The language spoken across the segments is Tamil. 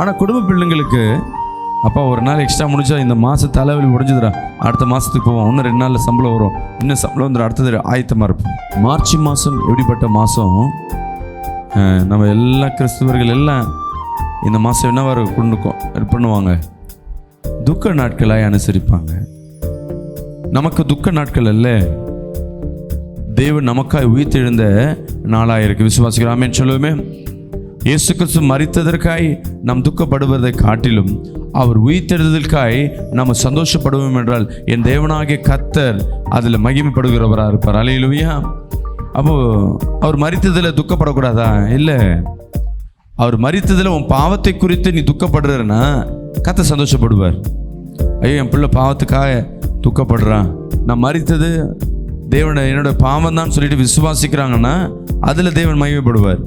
ஆனால் குடும்ப பிள்ளைங்களுக்கு அப்பா ஒரு நாள் எக்ஸ்ட்ரா முடிச்சா இந்த மாதம் தலைவலி முடிஞ்சுதுடா, அடுத்த மாதத்துக்கு போவோம், இன்னும் 2 நாளில் சம்பளம் வரும், இன்னும் சம்பளம் வந்துடும், அடுத்தது ஆயத்தமாக இருப்போம். மார்ச் மாதம் எப்படிப்பட்ட மாதம்? நம்ம எல்லா கிறிஸ்தவர்கள் எல்லாம் இந்த மாதம் என்னவாறு கொண்டு பண்ணுவாங்க? துக்க நாட்களாய் அனுசரிப்பாங்க. நமக்கு துக்க நாட்கள் அல்ல, தேவன் நமக்காய் உயிர்த்தெழுந்த நாளாக இருக்கு. விசுவாசிக்கிறோம், ஆமென் சொல்லுவோமே. இயேசு கிறிஸ்து மரித்ததற்காய் நாம் துக்கப்படுவதை காட்டிலும் அவர் உயிர்த்தெழுதற்காய் நாம் சந்தோஷப்படுவோம் என்றால் என் தேவனாகிய கர்த்தர் அதில் மகிமைப்படுகிறவராக இருப்பார். அல்லேலூயா. அப்போ அவர் மரித்ததில் துக்கப்படக்கூடாதா? இல்லை, அவர் மரித்ததில் உன் பாவத்தை குறித்து நீ துக்கப்படுறன்னா கர்த்தர் சந்தோஷப்படுவார். ஐயோ, என் பிள்ளை பாவத்துக்காக துக்கப்படுறான், நான் மரித்தது தேவனை என்னோட பாவம் தான் சொல்லிட்டு விசுவாசிக்கிறாங்கன்னா அதில் தேவன் மகிமைப்படுவார்.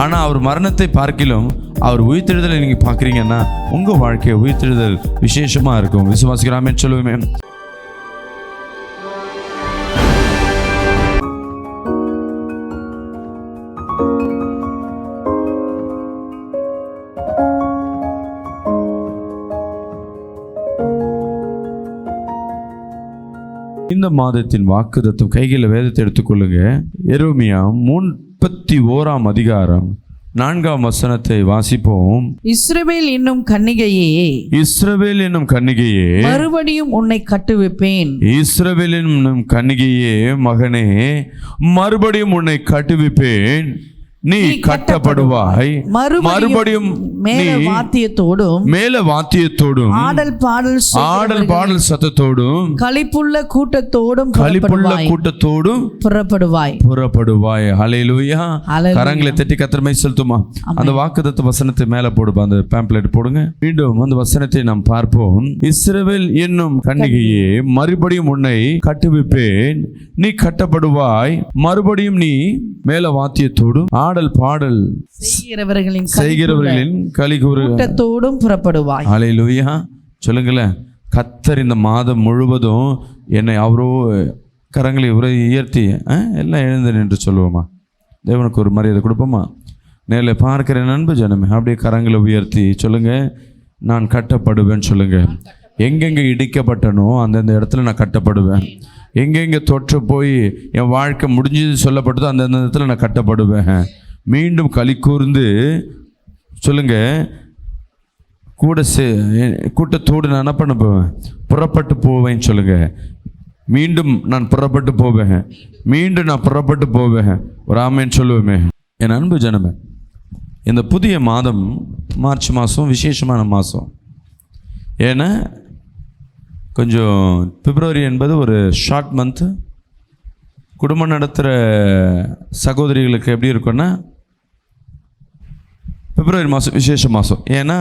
ஆனால் அவர் மரணத்தை பார்க்கிலும் அவர் உயிர்த்தெழுதலை நீங்கள் பார்க்குறீங்கன்னா உங்கள் வாழ்க்கை உயிர்த்தெழுதல் விசேஷமாக இருக்கும். விசுவாசிக்கிறாமே சொல்லுவோமே. இந்த மாதத்தின் வாக்குத்தத்தம் கைகளில் வேதத்தை எடுத்துக்கொள்ளுங்க. எரேமியா 31ஆம் அதிகாரம் 4ஆம் வசனத்தை வாசிப்போம். இஸ்ரவேல் என்னும் கன்னிகையே, இஸ்ரவேல் என்னும் கன்னிகையே, மறுபடியும் உன்னை கட்டுவிப்பேன். இஸ்ரவேல் என்னும் கன்னிகையே மகனே, மறுபடியும் உன்னை கட்டுவிப்பேன், நீ கட்டப்படுவாய். மறுபடியும் மேல வாத்தியத்தோடும் ஆடல் பாடல் சத்தத்தோடும் களிப்புள்ள கூட்டத்தோடும் புறப்படுவாய். ஹல்லேலூயா. கரங்களை தட்டி கர்த்தரை செலுத்துமா. அந்த வாக்குத்தத்த வசனத்தை மேல போடுப்பா, அந்த பேம்ப்ளெட் போடுங்க. மீண்டும் அந்த வசனத்தை நாம் பார்ப்போம். இஸ்ரவேல் என்னும் கன்னிகையே, மறுபடியும் உன்னை கட்டுவிப்பேன், நீ கட்டப்படுவாய். மறுபடியும் நீ மேல வாத்தியத்தோடும் ஆடல் பாடல் செய்கிறவர்களின் கூட்டத்தோடும் புறப்படுவாய். ஹல்லேலூயா. சொல்லுங்களேன். கர்த்தர் இந்த மாதம் முழுவதும் என்னை அவரோ கரங்களை உயர்த்தி எல்லாம் எழுந்தேன் என்று சொல்லுவோமா? தேவனுக்கு ஒரு மரியாதை கொடுப்போமா? நேரில் பார்க்கிற நண்பு ஜனமே, அப்படியே கரங்களை உயர்த்தி சொல்லுங்க, நான் கட்டப்படுவேன். சொல்லுங்க. எங்கெங்கே இடிக்கப்பட்டனோ அந்தந்த இடத்துல நான் கட்டப்படுவேன். எங்கெங்கே தொற்று போய் என் வாழ்க்கை முடிஞ்சது சொல்லப்பட்டதோ அந்தந்த இடத்துல நான் கட்டப்படுவேன். மீண்டும் களி கூர்ந்து சொல்லுங்க, கூட்டத்தோடு நான் என்ன பண்ண போவேன்? புறப்பட்டு போவேன். சொல்லுங்க. மீண்டும் நான் புறப்பட்டு போவேன், மீண்டும் நான் புறப்பட்டு போவேன். ஒரு ஆமேன் சொல்லுவேமே. என் அன்பு ஜனமே, இந்த புதிய மாதம் மார்ச் மாதம் விசேஷமான மாதம். ஏன்னா கொஞ்சம் பிப்ரவரி என்பது ஒரு ஷார்ட் மந்த்து. குடும்பம் நடத்துகிற சகோதரிகளுக்கு எப்படி இருக்குன்னா பிப்ரவரி மாதம் விசேஷ மாதம். ஏன்னா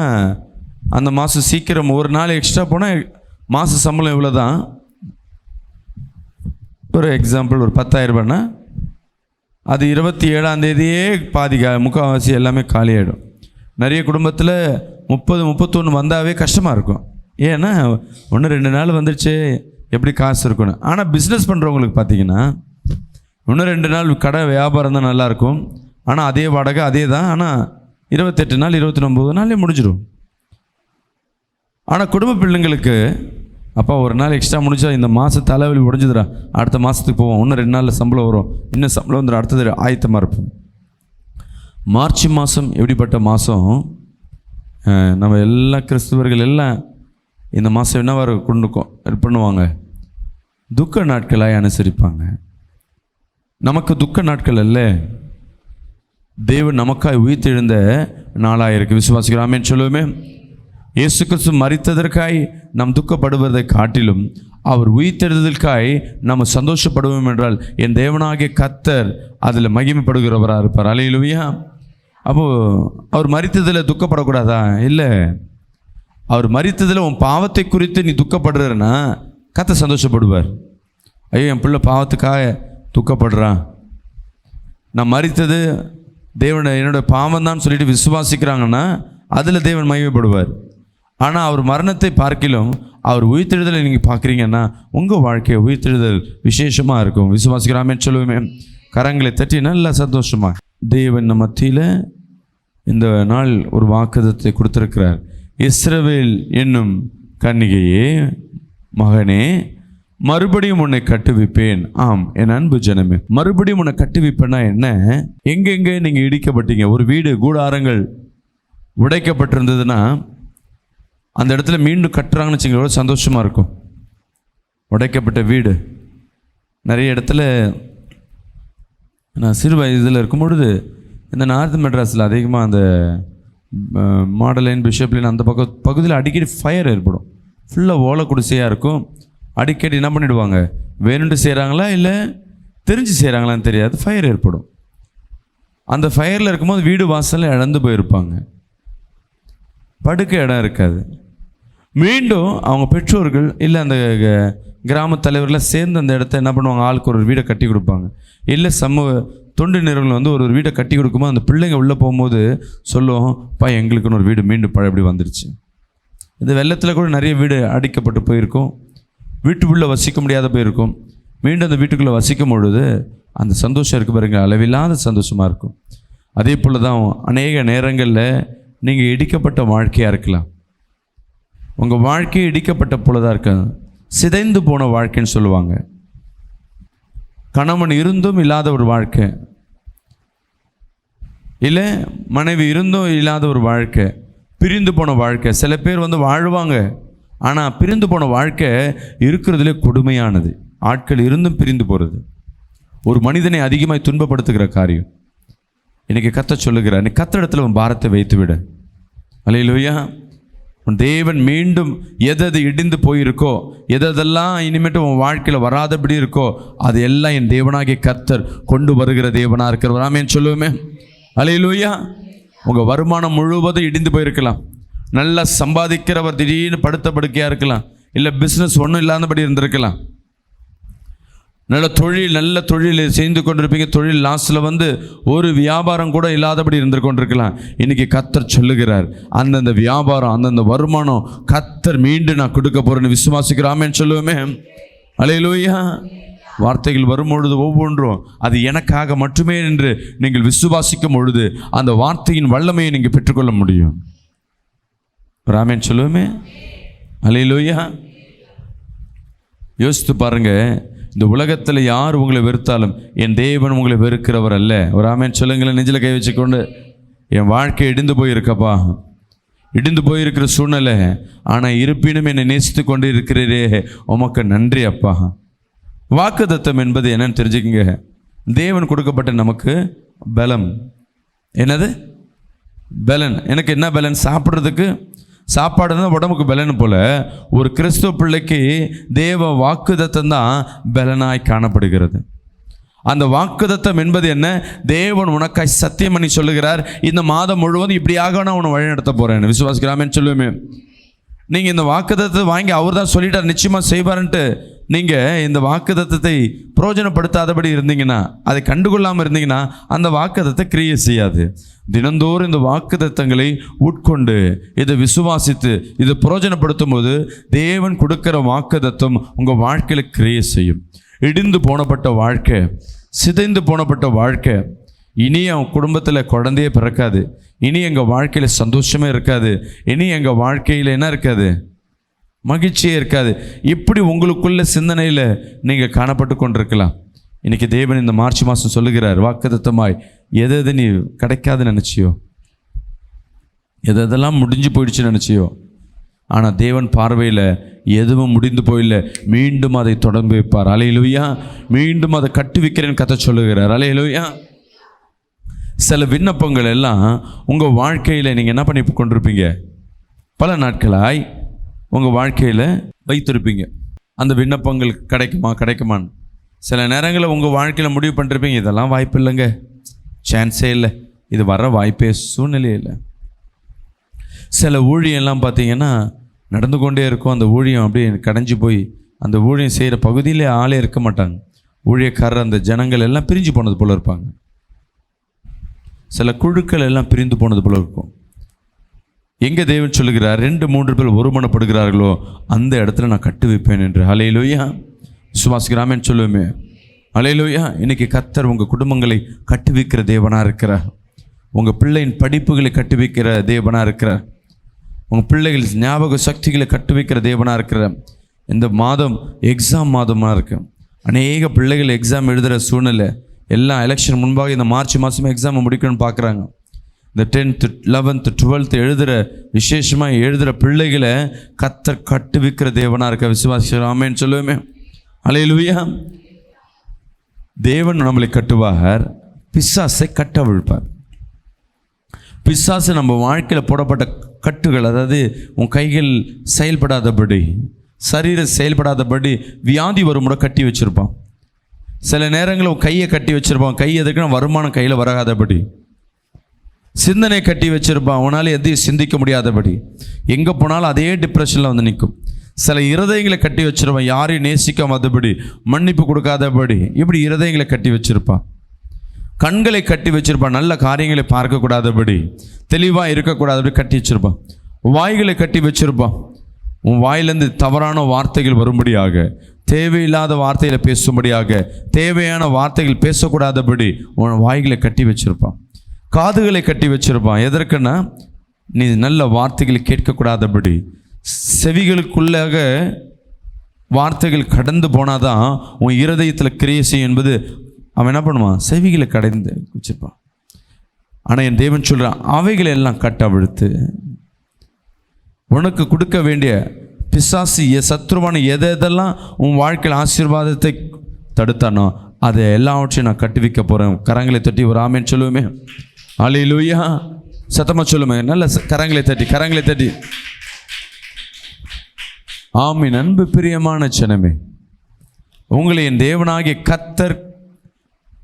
அந்த மாதம் சீக்கிரம் ஒரு நாள் எக்ஸ்ட்ரா போனால் மாத சம்பளம் எவ்வளோ தான்? ஒரு எக்ஸாம்பிள், ஒரு 10,000 ரூபாய்னா அது 27ஆம் தேதியே பாதி முக்கால்வாசி எல்லாமே காலியாகிடும். நிறைய குடும்பத்தில் 30, 31 வந்தாவே கஷ்டமாக இருக்கும். ஏன்னா 1-2 நாள் வந்துடுச்சு, எப்படி காசு இருக்கணும். ஆனால் பிஸ்னஸ் பண்ணுறவங்களுக்கு பார்த்தீங்கன்னா 1-2 நாள் கடை வியாபாரம் தான் நல்லாயிருக்கும். ஆனால் அதே வாடகை அதே தான். ஆனால் 28 நாள் 29 நாளே முடிஞ்சிடும். ஆனால் குடும்ப பிள்ளைங்களுக்கு அப்பா ஒரு நாள் எக்ஸ்ட்ரா முடிச்சா இந்த மாதம் தலைவலி முடிஞ்சுதுடா, அடுத்த மாதத்துக்கு போவோம், இன்னும் 2 நாளில் சம்பளம் வரும், இன்னும் சம்பளம் வந்துடும், அடுத்தது ஆயத்தமாக இருப்போம். மார்ச் மாதம் எப்படிப்பட்ட மாதம்? நம்ம எல்லா கிறிஸ்தவர்கள் எல்லாம் இந்த மாதம் என்னவாறு கொண்டு பண்ணுவாங்க? துக்க நாட்களாய் அனுசரிப்பாங்க. நமக்கு துக்க நாட்கள் அல்ல, தேவன் நமக்காய் உயிர்த்தெழுந்த நாளாக இருக்கு. விசுவாசிக்கிறோம், ஆமென் சொல்லுவோமே. இயேசு கிறிஸ்து மரித்ததற்காய் நாம் துக்கப்படுவதை காட்டிலும் அவர் உயிர்த்தெழுதற்காய் நாம் சந்தோஷப்படுவோம் என்றால் என் தேவனாகிய கர்த்தர் அதில் மகிமைப்படுகிறவராக இருப்பார். அல்லேலூயா. அப்போது அவர் மரித்ததில் துக்கப்படக்கூடாதா? இல்லை, அவர் மரித்ததில் உன் பாவத்தை குறித்து நீ துக்கப்படுறன்னா கர்த்தர் சந்தோஷப்படுவார். ஐயோ, என் பிள்ளை பாவத்துக்காக துக்கப்படுறான், நான் மரித்தது தேவனை என்னோட பாவம் தான் சொல்லிட்டு விசுவாசிக்கிறாங்கன்னா அதில் தேவன் மகிமைப்படுவார். ஆனால் அவர் மரணத்தை பார்க்கிலும் அவர் உயிர்த்தெழுதலை நீங்கள் பார்க்குறீங்கன்னா உங்கள் வாழ்க்கை உயிர்த்தெழுதல் விசேஷமாக இருக்கும். விசுவாசிக்கிறாமே சொல்லுவோமே. கரங்களை தட்டி நல்லா சந்தோஷமாக தேவன் மத்தியில் இந்த நாள் ஒரு வாக்குத்தத்தை கொடுத்திருக்கிறார். இஸ்ரவேல் என்னும் கன்னிகையே, மகனே, மறுபடியும் உன்னை கட்டுவிப்பேன். ஆம் என் அன்பு ஜனமே, மறுபடியும் உன்னை கட்டுவிப்பேன்னா என்ன? எங்கெங்கே நீங்கள் இடிக்கப்பட்டீங்க, ஒரு வீடு கூடாரங்கள் உடைக்கப்பட்டிருந்ததுன்னா அந்த இடத்துல மீண்டும் கட்டுறாங்கன்னு வச்சுங்க, எவ்வளோ சந்தோஷமாக இருக்கும். உடைக்கப்பட்ட வீடு நிறைய இடத்துல நான் சிறு வயதில் இருக்கும் பொழுது இந்த நார்த் மெட்ராஸில் அதிகமாக அந்த மாடலைன், பிஷப் லைன் அந்த பகுதியில் அடிக்கடி ஃபயர் ஏற்படும். ஃபுல்லாக ஓலை குடிசையாக இருக்கும். அடிக்கடி என்ன பண்ணிவிடுவாங்க, வேணுண்டு செய்கிறாங்களா இல்லை தெரிஞ்சு செய்கிறாங்களான்னு தெரியாது, ஃபயர் ஏற்படும். அந்த ஃபயரில் இருக்கும்போது வீடு வாசலில் இழந்து போயிருப்பாங்க, படுக்க இடம் இருக்காது. மீண்டும் அவங்க பெற்றோர்கள் இல்லை அந்த கிராம தலைவர்கள்லாம் சேர்ந்து அந்த இடத்த என்ன பண்ணுவாங்க, ஆளுக்கு ஒரு வீடை கட்டி கொடுப்பாங்க. இல்லை சமூக தொண்டு நிறுவனம் வந்து ஒரு வீடை கட்டி கொடுக்கும்போது அந்த பிள்ளைங்க உள்ளே போகும்போது சொல்லுவோம், பா எங்களுக்குன்னு ஒரு வீடு மீண்டும் பழையபடி வந்துருச்சு. இந்த வெள்ளத்தில் கூட நிறைய வீடு அடிக்கப்பட்டு போயிருக்கும், வீட்டுக்குள்ளே வசிக்க முடியாத போயிருக்கும். மீண்டும் அந்த வீட்டுக்குள்ளே வசிக்கும் பொழுது அந்த சந்தோஷம் இருக்குது பாருங்க, அளவில்லாத சந்தோஷமாக இருக்கும். அதே போல் தான் அநேக நேரங்களில் நீங்கள் இடிக்கப்பட்ட வாழ்க்கையாக இருக்கலாம். உங்கள் வாழ்க்கை இடிக்கப்பட்ட பொழுதாக இருக்க, சிதைந்து போன வாழ்க்கைன்னு சொல்லுவாங்க. கணவன் இருந்தும் இல்லாத ஒரு வாழ்க்கை, இல்லை மனைவி இருந்தும் இல்லாத ஒரு வாழ்க்கை, பிரிந்து போன வாழ்க்கை. சில பேர் வந்து வாழ்வாங்க, ஆனால் பிரிந்து போன வாழ்க்கை இருக்கிறதுலே கொடுமையானது. ஆட்கள் இருந்தும் பிரிந்து போகிறது ஒரு மனிதனை அதிகமாக துன்பப்படுத்துகிற காரியம். இன்றைக்கி கர்த்தர் சொல்லுகிறார், நீ கர்த்தர் இடத்துல உன் பாரத்தை வைத்து விட. அல்லேலூயா. உன் தேவன் மீண்டும் எது இடிந்து போயிருக்கோ, எதெல்லாம் இனிமேட்டு உன் வாழ்க்கையில் வராதபடி இருக்கோ, அது எல்லாம் என் தேவனாகிய கர்த்தர் கொண்டு வருகிற தேவனாக இருக்கிறவர். ஆமென் சொல்லுவோமே. அல்லேலூயா. உங்கள் வருமானம் முழுவதும் இடிந்து போயிருக்கலாம். நல்லா சம்பாதிக்கிறவர் திடீர்னு படுத்த படுக்கையாக இருக்கலாம், இல்லை பிஸ்னஸ் ஒன்றும் இல்லாதபடி இருந்திருக்கலாம். நல்ல தொழில் செய்து கொண்டிருப்பீங்க, தொழில் லாஸ்ட்டில் வந்து ஒரு வியாபாரம் கூட இல்லாதபடி இருந்து கொண்டிருக்கலாம். இன்றைக்கி கர்த்தர் சொல்லுகிறார், அந்தந்த வியாபாரம் அந்தந்த வருமானம் கர்த்தர் மீண்டும் நான் கொடுக்க போகிறேன்னு விசுவாசிக்கிறாமேன்னு சொல்லுவோமே. அல்லேலூயா. வார்த்தைகள் வரும்பொழுது ஒவ்வொன்றும் அது எனக்காக மட்டுமே என்று நீங்கள் விசுவாசிக்கும் பொழுது அந்த வார்த்தையின் வல்லமையை நீங்கள் பெற்றுக்கொள்ள முடியும். ஆமென் சொல்லுவோமே. அல்லேலூயா. யோசித்து பாருங்க, இந்த உலகத்தில் யார் உங்களை வெறுத்தாலும் என் தேவன் உங்களை வெறுக்கிறவர் அல்ல. ஒரு ஆமென் சொல்லுங்களேன். நெஞ்சில் கை வச்சுக்கொண்டு, என் வாழ்க்கை இடிந்து போயிருக்கப்பா, இடிந்து போயிருக்கிற சூழ்நிலை, ஆனால் இருப்பினும் என்னை நேசித்து கொண்டு இருக்கிறீரே, உமக்கு நன்றி அப்பா. வாக்குத்தத்தம் என்பது என்னன்னு தெரிஞ்சுக்கங்க. தேவன் கொடுக்கப்பட்ட நமக்கு பலம். என்னது பலன்? எனக்கு என்ன பலன்? சாப்பிட்றதுக்கு சாப்பாடு தான் உடம்புக்கு பலன் போல, ஒரு கிறிஸ்துவ பிள்ளைக்கு தேவ வாக்குத்தத்தம் தான் பலனாய் காணப்படுகிறது. அந்த வாக்குத்தத்தம் என்பது என்ன? தேவன் உனக்காய் சத்தியம் பண்ணி சொல்லுகிறார், இந்த மாதம் முழுவதும் இப்படியாக நான் உன்னை வழிநடத்த போகிறேன். விசுவாசிக்கிறாமேன்னு சொல்லுவேமே. நீங்கள் இந்த வாக்குத்தத்தை வாங்கி அவர் தான் சொல்லிட்டார் நிச்சயமாக செய்வார்ன்ட்டு நீங்கள் இந்த வாக்குத்தத்தை பிரயோஜனப்படுத்தாதபடி இருந்தீங்கன்னா, அதை கண்டுகொள்ளாமல் இருந்தீங்கன்னா அந்த வாக்குத்தத்தை கிரியை செய்யாது. தினந்தோறும் இந்த வாக்குத்தத்தங்களை உட்கொண்டு இதை விசுவாசித்து இதை பிரயோஜனப்படுத்தும் போது தேவன் கொடுக்கிற வாக்குத்தத்தம் உங்கள் வாழ்க்கையில் கிரியை செய்யும். இடிந்து போனப்பட்ட வாழ்க்கை, சிதைந்து போனப்பட்ட வாழ்க்கை, இனி அவன் குடும்பத்தில் குழந்தையே பிறக்காது, இனி எங்கள் வாழ்க்கையில் சந்தோஷமே இருக்காது, இனி எங்கள் வாழ்க்கையில் என்ன இருக்காது, மகிழ்ச்சியே இருக்காது. இப்படி உங்களுக்குள்ள சிந்தனையில் நீங்கள் காணப்பட்டு கொண்டிருக்கலாம். இன்றைக்கி தேவன் இந்த மார்ச் மாதம் சொல்லுகிறார், வாக்குத்தத்தமாய் எது நீ கிடைக்காதுன்னு நினச்சியோ, எதெல்லாம் முடிஞ்சு போயிடுச்சுன்னு நினச்சியோ, ஆனால் தேவன் பார்வையில் எதுவும் முடிந்து போயில்ல, மீண்டும் அதை தொடர்ந்து வைப்பார். அல்லேலூயா. மீண்டும் அதை கட்டி வைக்கிறேன்னு கதை சொல்லுகிறார். அல்லேலூயா. சில விண்ணப்பங்கள் எல்லாம் உங்கள் வாழ்க்கையில் நீங்கள் என்ன பண்ணி கொண்டிருப்பீங்க, பல நாட்களாய் உங்கள் வாழ்க்கையில் வைத்திருப்பீங்க. அந்த விண்ணப்பங்கள் கிடைக்குமான்னு சில நேரங்களில் உங்கள் வாழ்க்கையில் முடிவு பண்ணிருப்பீங்க, இதெல்லாம் வாய்ப்பு இல்லைங்க, சான்ஸே இல்லை, இது வர வாய்ப்பே சூழ்நிலையே இல்லை. சில ஊழியெல்லாம் பார்த்தீங்கன்னா நடந்து கொண்டே இருக்கும், அந்த ஊழியம் அப்படியே கடைஞ்சி போய் அந்த ஊழியம் செய்கிற பகுதியிலே ஆளே இருக்க மாட்டாங்க. ஊழியக்காரர் அந்த ஜனங்கள் எல்லாம் பிரிஞ்சு போனது போல் இருப்பாங்க. சில குழுக்கள் எல்லாம் பிரிந்து போனது போல இருக்கும். எங்கே தேவன் சொல்லுகிறார், 2-3 பேர் ஒருமனப்படுகிறார்களோ அந்த இடத்துல நான் கட்டு வைப்பேன் என்று. அல்லேலூயா. விசுவாசிக்கிறாமேன்னு சொல்லுவேமே. அல்லேலூயா. இன்னைக்கு கர்த்தர் உங்கள் குடும்பங்களை கட்டு வைக்கிற தேவனாக இருக்கிறார். உங்கள் பிள்ளையின் படிப்புகளை கட்டி வைக்கிற தேவனாக இருக்கிறார். உங்கள் பிள்ளைகள் ஞாபக சக்திகளை கட்டு வைக்கிற தேவனாக இருக்கிற. இந்த மாதம் எக்ஸாம் மாதமாக இருக்கு. அநேக பிள்ளைகள் எக்ஸாம் எழுதுகிற சூழ்நிலை. எல்லாம் எலெக்ஷன் முன்பாக இந்த மார்ச் மாதமே எக்ஸாமை முடிக்கணும்னு பார்க்குறாங்க. இந்த 10th 11th 12th எழுதுகிற விசேஷமாக எழுதுகிற பிள்ளைகளை கர்த்தர் கட்டு வைக்கிற தேவனாக இருக்க. விசுவாசிகள் ஆமென் சொல்லுவோமே. அல்லேலூயா. தேவன் நம்மளை கட்டுவார், பிசாசை கட்டவிழ்ப்பார். பிசாசு நம்ம வாழ்க்கையில் போடப்பட்ட கட்டுகள், அதாவது உன் கைகள் செயல்படாதபடி, சரீரம் செயல்படாதபடி வியாதி வருமுறை கட்டி வச்சுருப்பான். சில நேரங்களில் உன் கையை கட்டி வச்சுருப்பான். கை எதுக்குன்னா வருமானம் கையில் வராதபடி. சிந்தனை கட்டி வச்சுருப்பான், அவனால் எதையும் சிந்திக்க முடியாதபடி. எங்கே போனாலும் அதே டிப்ரெஷனில் வந்து நிற்கும். சில இருதயங்களை கட்டி வச்சுருப்பான், யாரையும் நேசிக்காதபடி, மன்னிப்பு கொடுக்காதபடி. இப்படி இருதயங்களை கட்டி வச்சுருப்பான். கண்களை கட்டி வச்சிருப்பான், நல்ல காரியங்களை பார்க்கக்கூடாதபடி, தெளிவாக இருக்கக்கூடாதபடி கட்டி வச்சிருப்பான். வாய்களை கட்டி வச்சிருப்பான், உன் வாயிலேருந்து தவறான வார்த்தைகள் வரும்படியாக, தேவையில்லாத வார்த்தைகளை பேசும்படியாக, தேவையான வார்த்தைகள் பேசக்கூடாதபடி உன் வாய்களை கட்டி வச்சிருப்பான். காதுகளை கட்டி வச்சிருப்பான். எதற்குன்னா நீ நல்ல வார்த்தைகளை கேட்கக்கூடாதபடி. செவிகளுக்குள்ளாக வார்த்தைகள் கடந்து போனாதான் உன் இருதயத்தில் கிரியை செய்யும் என்பது அவன் என்ன பண்ணுவான், செவிகளை கடைந்து வச்சிருப்பான். ஆனால் என் தேவன் சொல்கிறான், அவைகளை எல்லாம் கட்டவிழ்த்து உனக்கு கொடுக்க வேண்டிய பிசாசு சத்ருவான எதெல்லாம் உன் வாழ்க்கையில் ஆசீர்வாதத்தை தடுத்தானோ அதை எல்லாவற்றையும் நான் கட்டி வைக்க போகிறேன். கரங்களை தட்டி ஒரு ஆமென் சொல்லுவோமே. அல்லேலூயா. சத்தமாக சொல்லுமே, நல்ல கரங்களை தட்டி. ஆமீன். அன்பு பிரியமான ஜனமே, உங்களை என் தேவனாகிய கர்த்தர்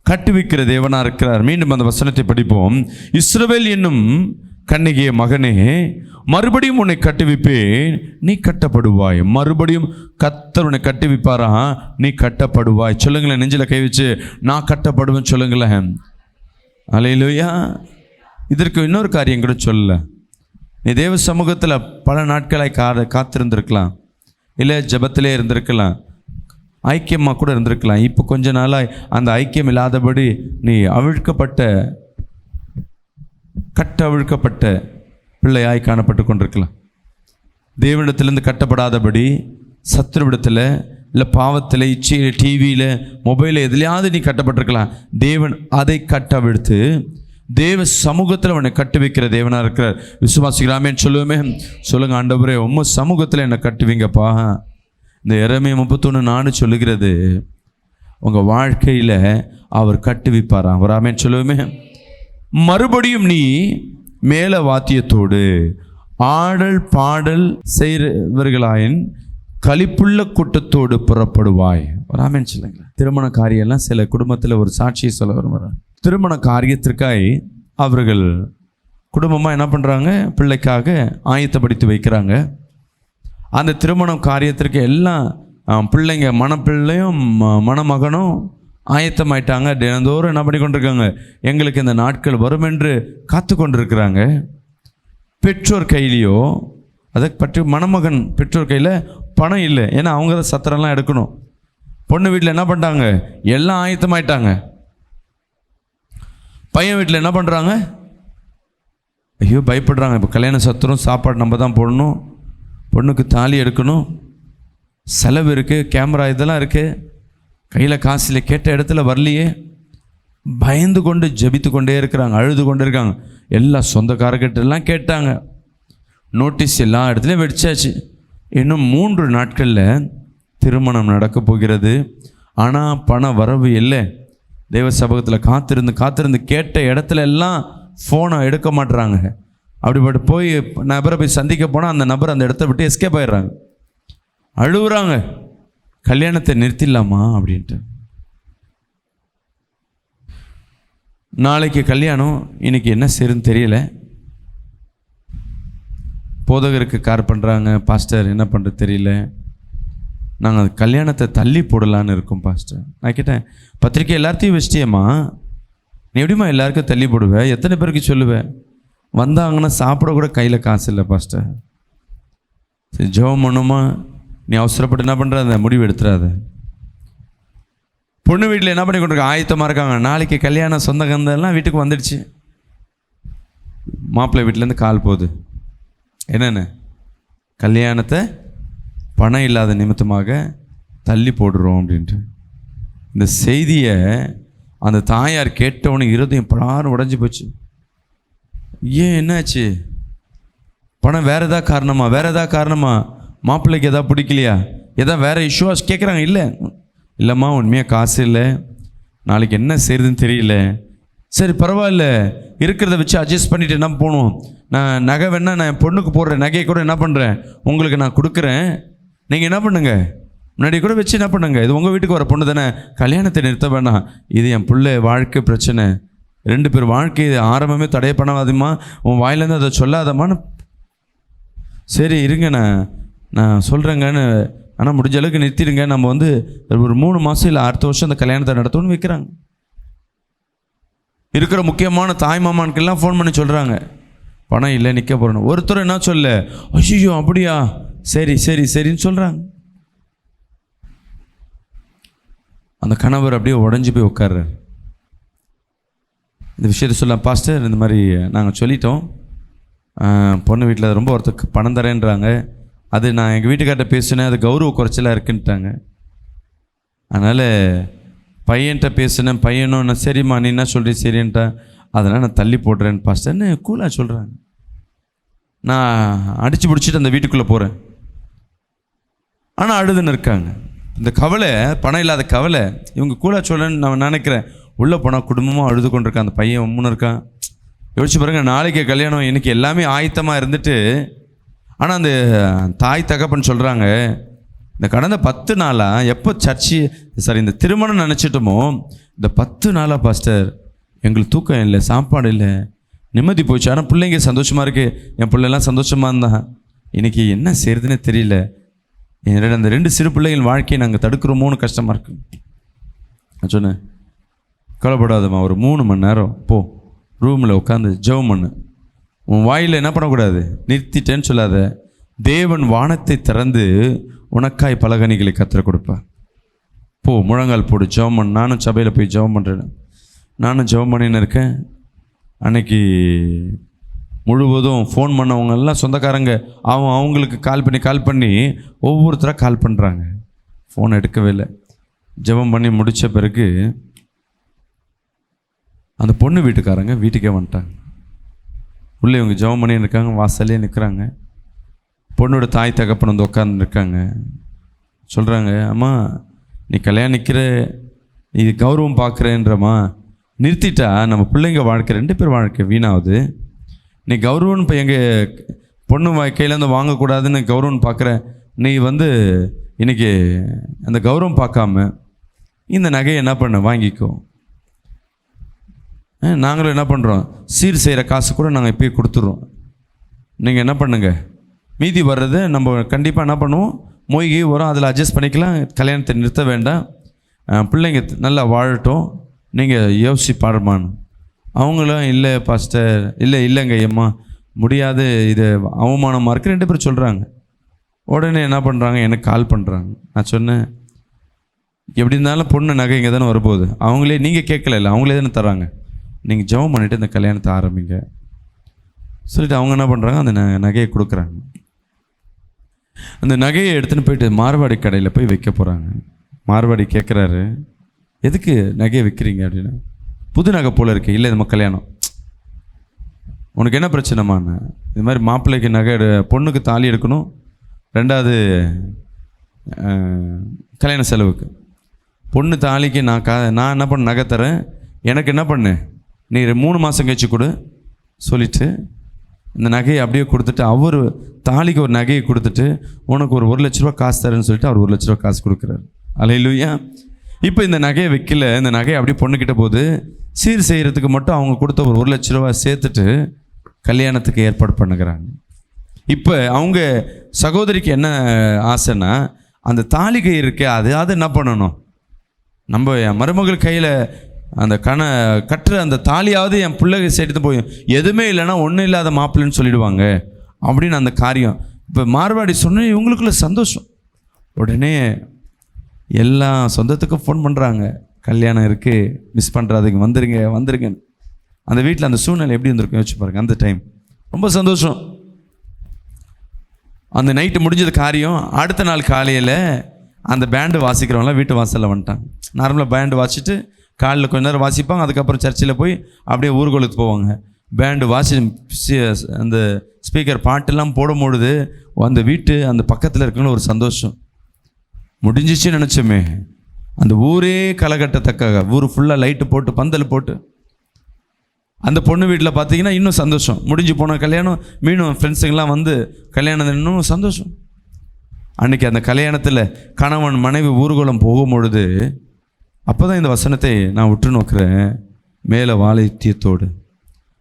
கட்டுவிக்கிற தேவனாக இருக்கிறார். மீண்டும் அந்த வசனத்தை படிப்போம். இஸ்ரவேல் என்னும் கன்னிகைய மகனே, மறுபடியும் உன்னை கட்டுவிப்பேன், நீ கட்டப்படுவாய். மறுபடியும் கர்த்தர் உன்னை கட்டுவிப்பாரா, நீ கட்டப்படுவாய். சொல்லுங்களேன், நெஞ்சில் கை வச்சு நான் கட்டப்படுவேன் சொல்லுங்களேன். அல்லேலூயா. இதற்கு இன்னொரு காரியம் கூட சொல்லல. நீ தேவ சமூகத்தில் பல நாட்களாய் காத்திருந்திருக்கலாம், இல்லை ஜபத்திலே இருந்திருக்கலாம், ஐக்கியமாக கூட இருந்திருக்கலாம். இப்போ கொஞ்ச நாளாய் அந்த ஐக்கியம் இல்லாதபடி நீ அவிழ்க்கப்பட்ட பிள்ளையாய் காணப்பட்டு கொண்டிருக்கலாம். தேவனிடத்திலிருந்து கட்டப்படாதபடி சத்துருவிடத்தில், இல்லை பாவத்தில், இச்சையில், டிவியில், மொபைலில் எதுலையாவது நீ கட்டப்பட்டிருக்கலாம். தேவன் அதை கட்டவிழ்த்து தேவ சமூகத்தில் அவனை கட்டு வைக்கிற தேவனாக இருக்கிறார். விசுவாசிக்கலாமேன்னு சொல்லுவோமே. சொல்லுங்கள், ஆண்டவரே உம்ம சமூகத்தில் என்னை கட்டுவீங்கப்பா. இந்த எரேமியா 31:4 சொல்லுகிறது, உங்கள் வாழ்க்கையில் அவர் கட்டுவிப்பாராம். ஒரு ஆமென் சொல்லுவோமே. மறுபடியும் நீ மேல வாத்தியத்தோடு ஆடல் பாடல் செய்கிறவர்களாயின் களிப்புள்ள கூட்டத்தோடு புறப்படுவாய். ஒரு ஆமென் சொல்லுங்க. திருமண காரியெல்லாம் சில குடும்பத்தில் ஒரு சாட்சியை சொல்ல வருவார். திருமண காரியத்திற்காய் அவர்கள் குடும்பமாக என்ன பண்ணுறாங்க, பிள்ளைக்காக ஆயத்தப்படுத்தி வைக்கிறாங்க. அந்த திருமணம் காரியத்திற்கு எல்லாம் பிள்ளைங்க, மணப்பிள்ளையும் மணமகனும் ஆயத்தமாயிட்டாங்க. தினந்தோறும் என்ன பண்ணி கொண்டிருக்காங்க, எங்களுக்கு இந்த நாட்கள் வரும் என்று காத்து கொண்டிருக்கிறாங்க. பெற்றோர் கையிலையோ அதை பற்றி மணமகன் பெற்றோர் கையில் பணம் இல்லை. ஏன்னா அவங்க தான் சத்திரம்லாம் எடுக்கணும். பொண்ணு வீட்டில் என்ன பண்ணிட்டாங்க, எல்லாம் ஆயத்தமாயிட்டாங்க. பையன் வீட்டில் என்ன பண்ணுறாங்க, ஐயோ பயப்படுறாங்க. இப்போ கல்யாண சத்திரம், சாப்பாடு நம்ம தான் போடணும், பொண்ணுக்கு தாலி எடுக்கணும், செலவு இருக்குது, கேமரா இதெல்லாம் இருக்குது, கையில் காசில் கேட்ட இடத்துல வரலையே. பயந்து கொண்டு ஜபித்து கொண்டே இருக்கிறாங்க, அழுது கொண்டே இருக்காங்க. எல்லா சொந்தக்காரர்கிட்டெல்லாம் கேட்டாங்க, நோட்டீஸ் எல்லா இடத்துலையும் வெடிச்சாச்சு. இன்னும் 3 நாட்களில் திருமணம் நடக்கப் போகிறது. ஆனால் பண வரவு இல்லை. தேவ சபகத்தில் காத்திருந்து கேட்ட இடத்துல எல்லாம் ஃபோனை எடுக்க மாட்டுறாங்க. அப்படிப்பட்டு போய் நபரை போய் சந்திக்க போனால் அந்த நபர் அந்த இடத்த விட்டு எஸ்கேப் ஆயிடுறாங்க. அழுகுறாங்க, கல்யாணத்தை நிறுத்திடலாமா அப்படின்ட்டு. நாளைக்கு கல்யாணம், இன்னைக்கு என்ன செய்யுன்னு தெரியல. போதகருக்கு கார் பண்ணுறாங்க, பாஸ்டர் என்ன பண்ணுறது தெரியல, நாங்கள் கல்யாணத்தை தள்ளி போடலான்னு இருக்கோம் பாஸ்டர். நான் கேட்டேன், பத்திரிக்கை எல்லாத்தையும் வச்சிட்டியம்மா, நீ எப்படிம்மா எல்லாருக்கும் தள்ளி போடுவேன், எத்தனை பேருக்கு சொல்லுவேன், வந்தாங்கன்னா சாப்பிட கூட கையில் காசு இல்லை பாஸ்டர். சரி ஜெபம் பண்ணுமா, நீ அவசரப்பட்டு என்ன பண்ணுற, அந்த முடிவு எடுத்துடாத. பொண்ணு வீட்டில் என்ன பண்ணி கொண்டிருக்க, ஆயத்தமாக இருக்காங்க. நாளைக்கு கல்யாணம், சொந்த கந்தெல்லாம் வீட்டுக்கு வந்துடுச்சு. மாப்பிள்ளை வீட்டிலேருந்து கால் போகுது, என்னென்ன கல்யாணத்தை பணம் இல்லாத நிமித்தமாக தள்ளி போடுறோம் அப்படின்ட்டு. இந்த செய்தியை அந்த தாயார் கேட்டவனு இருதயம் பலாரும் உடஞ்சி போச்சு. ஏன் என்னாச்சு? பணம் வேறு எதாவது காரணமா மாப்பிள்ளைக்கு எதாவது பிடிக்கலையா, எதாவது வேறு இஷ்யூஸ் கேட்குறாங்க? இல்லைம்மா, உண்மையாக காசு இல்லை, நாளைக்கு என்ன செய்யுதுன்னு தெரியல. சரி பரவாயில்ல, இருக்கிறத வச்சு அட்ஜஸ்ட் பண்ணிவிட்டு என்ன போகணும், நான் நகை வேணா நான் என் பொண்ணுக்கு போடுற நகையை கூட என்ன பண்ணுறேன் உங்களுக்கு நான் கொடுக்குறேன், நீங்கள் என்ன பண்ணுங்க முன்னாடி கூட வச்சு என்ன பண்ணுங்க, இது உங்கள் வீட்டுக்கு வர பொண்ணு தானே, கல்யாணத்தை நிறுத்த வேணாம், இது என் பிள்ளை வாழ்க்கை பிரச்சனை, 2 பேர் வாழ்க்கை ஆரம்பமே தடைய பண்ணாதம்மா, உன் வாயிலேருந்து அதை சொல்லாதம்மான்னு. சரி இருங்க, நான் சொல்கிறேங்கன்னு, ஆனால் முடிஞ்ச அளவுக்கு நிறுத்திடுங்க, நம்ம வந்து ஒரு 3 மாதம் இல்லை அடுத்த வருஷம் அந்த கல்யாணத்தை நடத்தணும்னு வைக்கிறாங்க. இருக்கிற முக்கியமான தாய் மாமானுக்கெல்லாம் ஃபோன் பண்ணி சொல்கிறாங்க, பணம் இல்லை நிற்க போகிறோம். ஒருத்தர் என்ன சொல்ல, ஐயோ அப்படியா, சரி சரி சரின்னு சொல்கிறாங்க. அந்த கணவர் அப்படியே உடஞ்சி போய் உட்கார்றார். இந்த விஷயத்தை சொல்ல, பாஸ்டர் இந்த மாதிரி நாங்கள் சொல்லிட்டோம், பொண்ணு வீட்டில் ரொம்ப ஒருத்தருக்கு பணம் தரேன்றாங்க, அது நான் எங்கள் வீட்டுக்கார்ட்ட பேசினேன், அது கௌரவ குறைச்சலாக இருக்குன்ட்டாங்க, அதனால் பையன்கிட்ட பேசினேன், பையனும் சரிம்மா நீ என்ன சொல்கிறீ சரின்ட்டா, அதெல்லாம் நான் தள்ளி போடுறேன்னு பாஸ்டர்ன்னு கூலாக சொல்கிறாங்க. நான் அடித்து பிடிச்சிட்டு அந்த வீட்டுக்குள்ளே போகிறேன், ஆனால் அழுதுன்னு இருக்காங்க. இந்த கவலை, பணம் இல்லாத கவலை இவங்க கூலாக சொல்லன்னு நான் நினைக்கிறேன். உள்ளே போனால் குடும்பமாக அழுது கொண்டு இருக்கான், அந்த பையன் உம்முன்னு இருக்கான். யோசிச்சு பாருங்கள், நாளைக்கு கல்யாணம், எனக்கு எல்லாமே ஆயத்தமாக இருந்துட்டு, ஆனால் அந்த தாய் தகப்பன்னு சொல்கிறாங்க, இந்த கடந்த 10 நாளாக எப்போ இந்த திருமணம் நினச்சிட்டோமோ, இந்த 10 நாளாக பாஸ்டர் எங்களுக்கு தூக்கம் இல்லை, சாப்பாடு இல்லை, நிம்மதி போச்சு, ஆனால் பிள்ளைங்க சந்தோஷமாக இருக்குது, என் பிள்ளைலாம் சந்தோஷமாக இருந்தான், இன்றைக்கி என்ன செய்கிறதுனே தெரியல, என்னோட அந்த 2 சிறு பிள்ளைகள் வாழ்க்கையை நாங்கள் தடுக்கிறோமோன்னு கஷ்டமாக இருக்குது. நான் சொன்னேன், கவலைப்படாதம்மா, ஒரு 3 மணி நேரம் போ ரூமில் உட்காந்து ஜெபம் பண்ணு, உன் வாயில் என்ன பண்ணக்கூடாது, நிறுத்திட்டேன்னு சொல்லாத, தேவன் வானத்தை திறந்து உனக்காய் பலகணிகளை கத்தரை கொடுப்பேன், போ முழங்கால் போடு ஜெபம் பண்ணு. நானும் சபையில் போய் ஜெபம் பண்ணுறேன், நானும் ஜெபம் பண்ணின்னு இருக்கேன். அன்னைக்கு முழுவதும் ஃபோன் பண்ணவங்க எல்லாம் சொந்தக்காரங்க, அவங்களுக்கு கால் பண்ணி ஒவ்வொருத்தராக கால் பண்ணுறாங்க, ஃபோன் எடுக்கவே இல்லை. ஜெபம் பண்ணி முடித்த பிறகு அந்த பொண்ணு வீட்டுக்காரங்க வீட்டுக்கே வந்துட்டாங்க. உள்ளே இவங்க ஜெபம் பண்ணி இருக்காங்க, வாசல்லே நிற்கிறாங்க. பொண்ணோட தாய் தகப்பன் வந்து உட்காந்துருக்காங்க. சொல்கிறாங்க, அம்மா நீ கல்யாணம் நிற்கிற, இது கௌரவம் பார்க்குறேன்றம்மா, நிறுத்திட்டா நம்ம பிள்ளைங்க வாழ்க்கை 2 பேர் வாழ்க்கை வீணாகுது. நீ கௌரவன் இப்போ எங்கள் பொண்ணு கையிலேருந்து வாங்கக்கூடாதுன்னு கௌரவன் பார்க்குற, நீ வந்து இன்றைக்கி அந்த கௌரவம் பார்க்காம இந்த நகையை என்ன பண்ண வாங்கிக்கோ. நாங்களும் என்ன பண்ணுறோம், சீர் செய்கிற காசு கூட நாங்கள் இப்போயே கொடுத்துட்றோம், நீங்கள் என்ன பண்ணுங்க, மீதி வர்றது நம்ம கண்டிப்பாக என்ன பண்ணுவோம், மொய்கி வரும், அதில் அட்ஜஸ்ட் பண்ணிக்கலாம், கல்யாணத்தை நிறுத்த வேண்டாம், பிள்ளைங்க நல்லா வாழட்டும், நீங்கள் யோசிச்சு பாடுமான்னு. அவங்களும் இல்லை பாஸ்டர், இல்லைங்க ஐயம்மா முடியாது, இது அவமானமாக இருக்குது 2 பேர் சொல்கிறாங்க. உடனே என்ன பண்ணுறாங்க, எனக்கு கால் பண்ணுறாங்க. நான் சொன்னேன், எப்படி இருந்தாலும் பொண்ணு நகை இங்கே தானே வரப்போகுது, அவங்களே நீங்கள் கேட்கல, அவங்களே தானே தராங்க, நீங்கள் ஜெபம் பண்ணிவிட்டு இந்த கல்யாணத்தை ஆரம்பிங்க சொல்லிவிட்டு அவங்க என்ன பண்ணுறாங்க, அந்த நகையை கொடுக்குறாங்க. அந்த நகையை எடுத்துன்னு போயிட்டு மார்வாடி கடையில் போய் வைக்க போகிறாங்க. மார்வாடி கேட்குறாரு, எதுக்கு நகையை விற்கிறீங்க அப்படின்னா, புது நகை போல் இருக்கு. இல்லை நம்ம கல்யாணம், உனக்கு என்ன பிரச்சனைமான்னு, இது மாதிரி மாப்பிள்ளைக்கு நகை பொண்ணுக்கு தாலி எடுக்கணும், 2வது கல்யாண செலவுக்கு, பொண்ணு தாலிக்கு நான் என்ன பண்ண நகை தரேன், எனக்கு என்ன பண்ணு நீ 3 மாதம் கழிச்சு கொடு சொல்லிவிட்டு இந்த நகையை அப்படியே கொடுத்துட்டு, அவர் தாலிக்கு ஒரு நகையை கொடுத்துட்டு உனக்கு ஒரு 1 லட்ச ரூபா காசு தரேன்னு சொல்லிட்டு அவர் 1 லட்ச ரூபா காசு கொடுக்குறாரு. அல்லேலூயா. இப்போ இந்த நகையை வைக்கல, இந்த நகையை அப்படியே பொண்ணுக்கிட்ட போது சீர் செய்கிறதுக்கு மட்டும் அவங்க கொடுத்த ஒரு 1 லட்ச ரூபா சேர்த்துட்டு கல்யாணத்துக்கு ஏற்பாடு பண்ணுகிறாங்க. இப்போ அவங்க சகோதரிக்கு என்ன ஆசைன்னா, அந்த தாலிகை இருக்கே அதாவது என்ன பண்ணணும், நம்ம என் மருமகள் கையில் அந்த கட்டுற அந்த தாலியாவது என் பிள்ளைங்க சேர்த்து போய், எதுவுமே இல்லைன்னா ஒன்றும் இல்லாத மாப்பிள்ளைன்னு சொல்லிடுவாங்க அப்படின்னு அந்த காரியம். இப்போ மார்வாடி சொன்ன இவங்களுக்குள்ள சந்தோஷம். உடனே எல்லா சொந்தத்துக்கும் ஃபோன் பண்ணுறாங்க, கல்யாணம் இருக்குது, மிஸ் பண்ணுறாதுங்க, வந்துருங்க. அந்த வீட்டில் அந்த சூழ்நிலை எப்படி இருந்திருக்கும் யோசிச்சு பாருங்க. அந்த டைம் ரொம்ப சந்தோஷம். அந்த நைட்டு முடிஞ்சது காரியம். அடுத்த நாள் காலையில் அந்த பேண்டு வாசிக்கிறவங்களாம் வீட்டு வாசலில் வந்துட்டாங்க. நார்மலாக பேண்டு வாசிச்சுட்டு காலையில் கொஞ்ச நேரம் வாசிப்பாங்க, அதுக்கப்புறம் சர்ச்சில் போய் அப்படியே ஊர்கோலுக்கு போவாங்க. பேண்டு வாசி அந்த ஸ்பீக்கர் பாட்டெல்லாம் போடும்பொழுது அந்த வீட்டு அந்த பக்கத்தில் இருக்கவங்களும் ஒரு சந்தோஷம். முடிஞ்சிச்சுன்னு நினச்சோமே, அந்த ஊரே களைகட்டத்தக்க ஊர் ஃபுல்லாக லைட்டு போட்டு பந்தல் போட்டு. அந்த பொண்ணு வீட்டில் பார்த்தீங்கன்னா இன்னும் சந்தோஷம். முடிஞ்சு போன கல்யாணம், மீண்டும் ஃப்ரெண்ட்ஸுங்கெல்லாம் வந்து கல்யாணம் இன்னும் சந்தோஷம். அன்றைக்கி அந்த கல்யாணத்தில் கணவன் மனைவி ஊர்வலம் போகும்பொழுது அப்போ தான் இந்த வசனத்தை நான் உற்று நோக்கிறேன். மேலே வாழைத்தியத்தோடு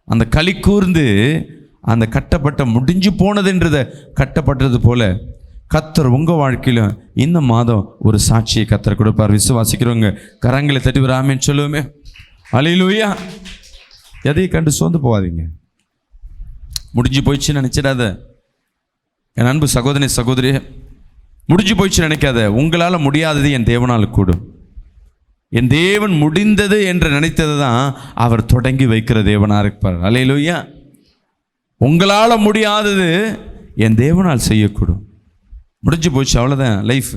அந்த களி கூர்ந்து அந்த கட்டப்பட்ட முடிஞ்சு போனதுன்றதை கட்டப்பட்டது போல கர்த்தர் உங்கள் வாழ்க்கையிலும் இந்த மாதம் ஒரு சாட்சியை கர்த்தர் கொடுப்பார். விசுவாசிக்கிறவங்க கரங்களை தட்டி ஒரு ஆமென் சொல்லுவோமே. அல்லேலூயா. எதையும் கண்டு சோர்ந்து போகாதீங்க. முடிஞ்சு போயிடுச்சுன்னு நினச்சிடாத என் அன்பு சகோதரி சகோதரியே. முடிஞ்சு போயிடுச்சு நினைக்காத. உங்களால் முடியாதது என் தேவனால் கூடும். என் தேவன் முடிந்தது என்று நினைத்தது தான் அவர் தொடங்கி வைக்கிற தேவனாக இருப்பார். அல்லேலூயா. உங்களால் முடியாதது என் தேவனால் செய்யக்கூடும். முடிஞ்சு போச்சு, அவ்வளோதான் லைஃப்.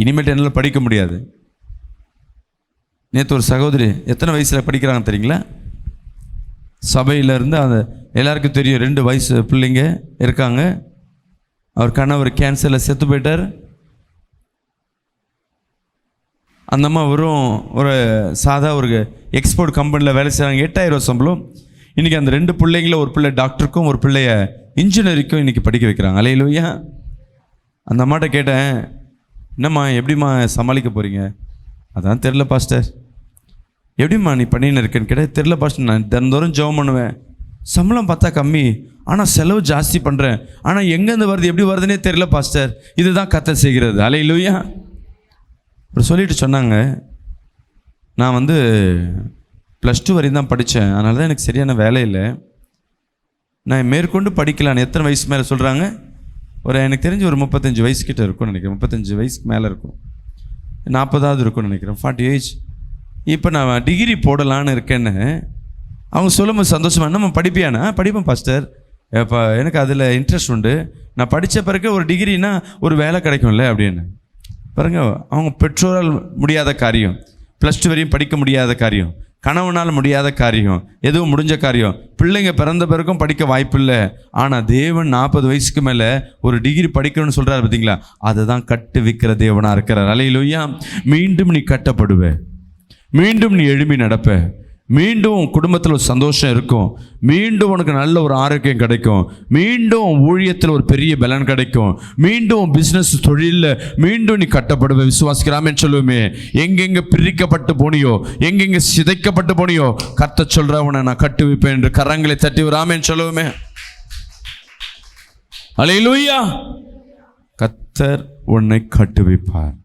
இனிமேட்டு என்னால் படிக்க முடியாது. நேற்று ஒரு சகோதரி எத்தனை வயசில் படிக்கிறாங்க தெரியுங்களா? சபையிலேருந்து அந்த எல்லாருக்கும் தெரியும், 2 வயசு பிள்ளைங்க இருக்காங்க. அவர் கணவர் கேன்சரில் செத்து போயிட்டார். அந்த அம்மா வெறும் ஒரு சாதா ஒரு எக்ஸ்போர்ட் கம்பெனியில் வேலை செய்கிறாங்க. 8000 சம்பளம். இன்றைக்கி அந்த 2 பிள்ளைங்கள, ஒரு பிள்ளை டாக்டருக்கும் ஒரு பிள்ளைய இன்ஜினியரிங்கும் இன்றைக்கி படிக்க வைக்கிறாங்க. அல்லேலூயா. அந்த அம்மாட்ட கேட்டேன், என்னம்மா எப்படிம்மா சமாளிக்க போகிறீங்க? அதான் தெரில பாஸ்டர். எப்படிம்மா நீ பண்ணின்னு இருக்கேன்னு கேட்டால், தெரில பாஸ்டர், நான் தினந்தோறும் ஜெபம் பண்ணுவேன், சம்பளம் பார்த்தா கம்மி, ஆனால் செலவு ஜாஸ்தி பண்ணுறேன், ஆனால் எங்கேருந்து வருது எப்படி வருதுன்னே தெரில பாஸ்டர். இதுதான் கர்த்தர் செய்கிறது. அல்லேலூயா. அப்புறம் சொல்லிட்டு சொன்னாங்க, நான் வந்து +2 வரையும் தான் படித்தேன், அதனால தான் எனக்கு சரியான வேலை இல்லை, நான் மேற்கொண்டு படிக்கலான்னு. எத்தனை வயசு மேலே சொல்கிறாங்க? ஒரு எனக்கு தெரிஞ்சு ஒரு 35 வயசுக்கிட்ட இருக்கும்னு நினைக்கிறேன். 35 வயசுக்கு மேலே இருக்கும், 40ஆவது இருக்கும்னு நினைக்கிறேன், 40 ஏஜ். இப்போ நான் டிகிரி போடலான்னு இருக்கேன்னு அவங்க சொல்லும்போது சந்தோஷமாக, நம்ம படிப்பியானா? படிப்பேன் பாஸ்டர், இப்போ எனக்கு அதில் இன்ட்ரெஸ்ட் உண்டு, நான் படித்த பிறகு ஒரு டிகிரினா ஒரு வேலை கிடைக்கும்ல அப்படின்னு. பாருங்க, அவங்க பெற்றோரால் முடியாத காரியம், +2 வரையும் படிக்க முடியாத காரியம், கணவனால் முடியாத காரியம், எதுவும் முடிஞ்ச காரியம், பிள்ளைங்க பிறந்த பிறகும் படிக்க வாய்ப்பில்லை. ஆனால் தேவன் 40 வயசுக்கு மேலே ஒரு டிகிரி படிக்கணும்னு சொல்கிறார் பார்த்தீங்களா? அதை தான் கட்டு விற்கிற தேவனாக இருக்கிறார். அல்லேலூயா. மீண்டும் நீ கட்டப்படுவே, மீண்டும் நீ எழும்பி நடப்ப, மீண்டும் உன் குடும்பத்தில் ஒரு சந்தோஷம் இருக்கும், மீண்டும் உனக்கு நல்ல ஒரு ஆரோக்கியம் கிடைக்கும், மீண்டும் ஊழியத்தில் ஒரு பெரிய பலன் கிடைக்கும், மீண்டும் பிஸ்னஸ் தொழிலில் மீண்டும் நீ கட்டப்படுவ. விசுவாசிக்கிறாமேன்னு சொல்லுவோமே. எங்கெங்கே பிரிக்கப்பட்டு போனியோ, எங்கெங்கே சிதைக்கப்பட்டு போனியோ, கர்த்தர் சொல்ற உன்னை நான் கட்டு வைப்பேன் என்று கரங்களை தட்டி வராமேன்னு சொல்லுவோமே. அல்லேலூயா. கர்த்தர் உன்னை கட்டு வைப்பார்.